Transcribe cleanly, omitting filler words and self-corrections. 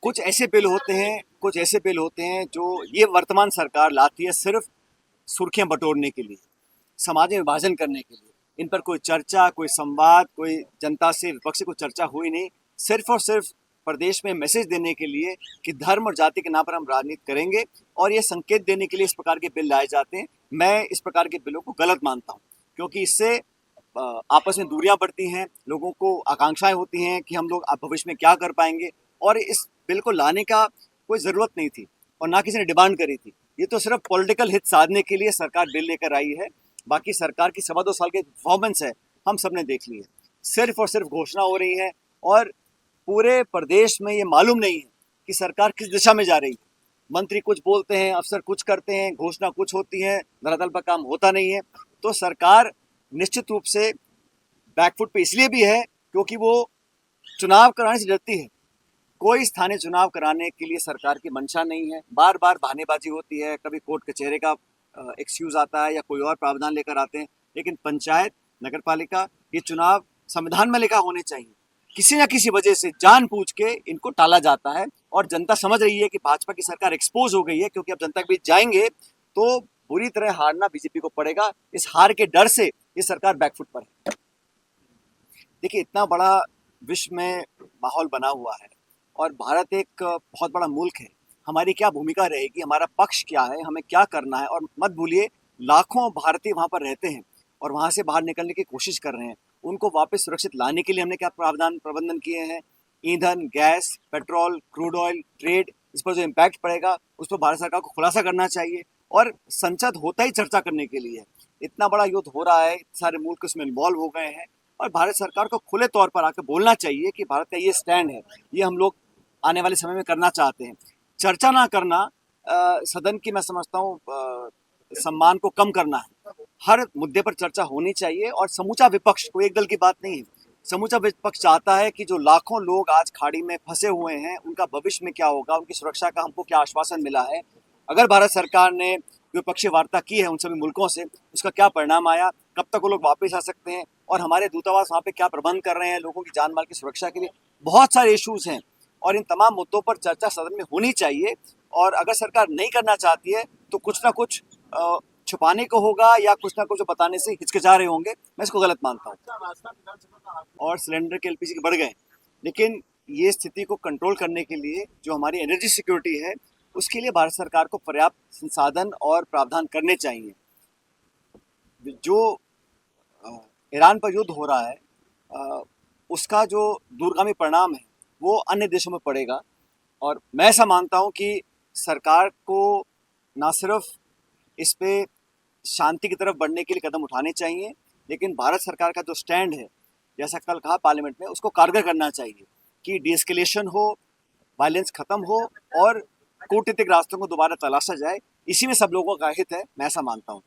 कुछ ऐसे बिल होते हैं जो ये वर्तमान सरकार लाती है सिर्फ सुर्खियां बटोरने के लिए, समाज में विभाजन करने के लिए। इन पर कोई चर्चा, कोई संवाद, कोई जनता से, विपक्ष से कोई चर्चा हुई नहीं। सिर्फ और सिर्फ प्रदेश में मैसेज देने के लिए कि धर्म और जाति के नाम पर हम राजनीति करेंगे, और ये संकेत देने के लिए इस प्रकार के बिल लाए जाते हैं। मैं इस प्रकार के बिलों को गलत मानता हूँ, क्योंकि इससे आपस में दूरियां बढ़ती हैं, लोगों को आकांक्षाएं होती हैं कि हम लोग भविष्य में क्या कर पाएंगे, और इस बिल को लाने का कोई ज़रूरत नहीं थी और ना किसी ने डिमांड करी थी। ये तो सिर्फ पॉलिटिकल हित साधने के लिए सरकार बिल लेकर आई है। बाकी सरकार की 2.25 साल की परफॉर्मेंस है, हम सब ने देख ली है। सिर्फ और सिर्फ घोषणा हो रही है और पूरे प्रदेश में ये मालूम नहीं है कि सरकार किस दिशा में जा रही है। मंत्री कुछ बोलते हैं, अफसर कुछ करते हैं, घोषणा कुछ होती है, धरातल पर काम होता नहीं है। तो सरकार निश्चित रूप से बैकफुट पे इसलिए भी है क्योंकि वो चुनाव कराने से डरती है। कोई स्थानीय चुनाव कराने के लिए सरकार की मंशा नहीं है। बार बार बहानेबाजी होती है, कभी कोर्ट कचहरे का एक्सक्यूज आता है या कोई और प्रावधान लेकर आते हैं, लेकिन पंचायत, नगर पालिका, ये चुनाव संविधान में लिखा होने चाहिए। किसी न किसी वजह से जानबूझ के इनको टाला जाता है, और जनता समझ रही है कि भाजपा की सरकार एक्सपोज हो गई है, क्योंकि अब जनता के बीच जाएंगे तो बुरी तरह हारना बीजेपी को पड़ेगा। इस हार के डर से ये सरकार बैकफुट पर है। देखिए, इतना बड़ा विश्व में माहौल बना हुआ है और भारत एक बहुत बड़ा मुल्क है। हमारी क्या भूमिका रहेगी, हमारा पक्ष क्या है, हमें क्या करना है। और मत भूलिए, लाखों भारतीय वहाँ पर रहते हैं और वहाँ से बाहर निकलने की कोशिश कर रहे हैं। उनको वापस सुरक्षित लाने के लिए हमने क्या प्रबंधन किए हैं। ईंधन, gas, petrol, crude oil, trade, इस पर जो इम्पैक्ट पड़ेगा उस पर भारत सरकार को खुलासा करना चाहिए। और संसद होता ही चर्चा करने के लिए है। इतना बड़ा युद्ध हो रहा है, सारे मुल्क इसमें इन्वॉल्व हो गए हैं, और भारत सरकार को खुले तौर पर आकर बोलना चाहिए कि भारत का ये स्टैंड है, ये हम लोग आने वाले समय में करना चाहते हैं। चर्चा ना करना सदन की, मैं समझता हूँ, सम्मान को कम करना है। हर मुद्दे पर चर्चा होनी चाहिए, और समूचा विपक्ष, कोई एक दल की बात नहीं है, समूचा विपक्ष चाहता है कि जो लाखों लोग आज खाड़ी में फंसे हुए हैं, उनका भविष्य में क्या होगा, उनकी सुरक्षा का हमको क्या आश्वासन मिला है। अगर भारत सरकार ने द्विपक्षीय वार्ता की है उन सभी मुल्कों से, उसका क्या परिणाम आया, कब तक वो लोग वापस आ सकते हैं, और हमारे दूतावास वहाँ पे क्या प्रबंध कर रहे हैं लोगों की जान माल की सुरक्षा के लिए। बहुत सारे इश्यूज हैं और इन तमाम मुद्दों पर चर्चा सदन में होनी चाहिए। और अगर सरकार नहीं करना चाहती है तो कुछ ना कुछ छुपाने को होगा, या कुछ ना कुछ बताने से हिचकिचा रहे होंगे। मैं इसको गलत मानता हूँ। और सिलेंडर के एलपीजी के बढ़ गए, लेकिन ये स्थिति को कंट्रोल करने के लिए जो हमारी एनर्जी सिक्योरिटी है, उसके लिए भारत सरकार को पर्याप्त संसाधन और प्रावधान करने चाहिए। जो ईरान पर युद्ध हो रहा है, उसका जो दूरगामी परिणाम है वो अन्य देशों में पड़ेगा। और मैं ऐसा मानता हूँ कि सरकार को ना सिर्फ इस पे शांति की तरफ बढ़ने के लिए कदम उठाने चाहिए, लेकिन भारत सरकार का जो स्टैंड है, जैसा कल कहा पार्लियामेंट में, उसको कारगर करना चाहिए कि डीएस्केलेशन हो, वायलेंस खत्म हो, और कूटनीतिक रास्तों को दोबारा तलाशा जाए। इसी में सब लोगों का हित है, मैं ऐसा मानता हूँ।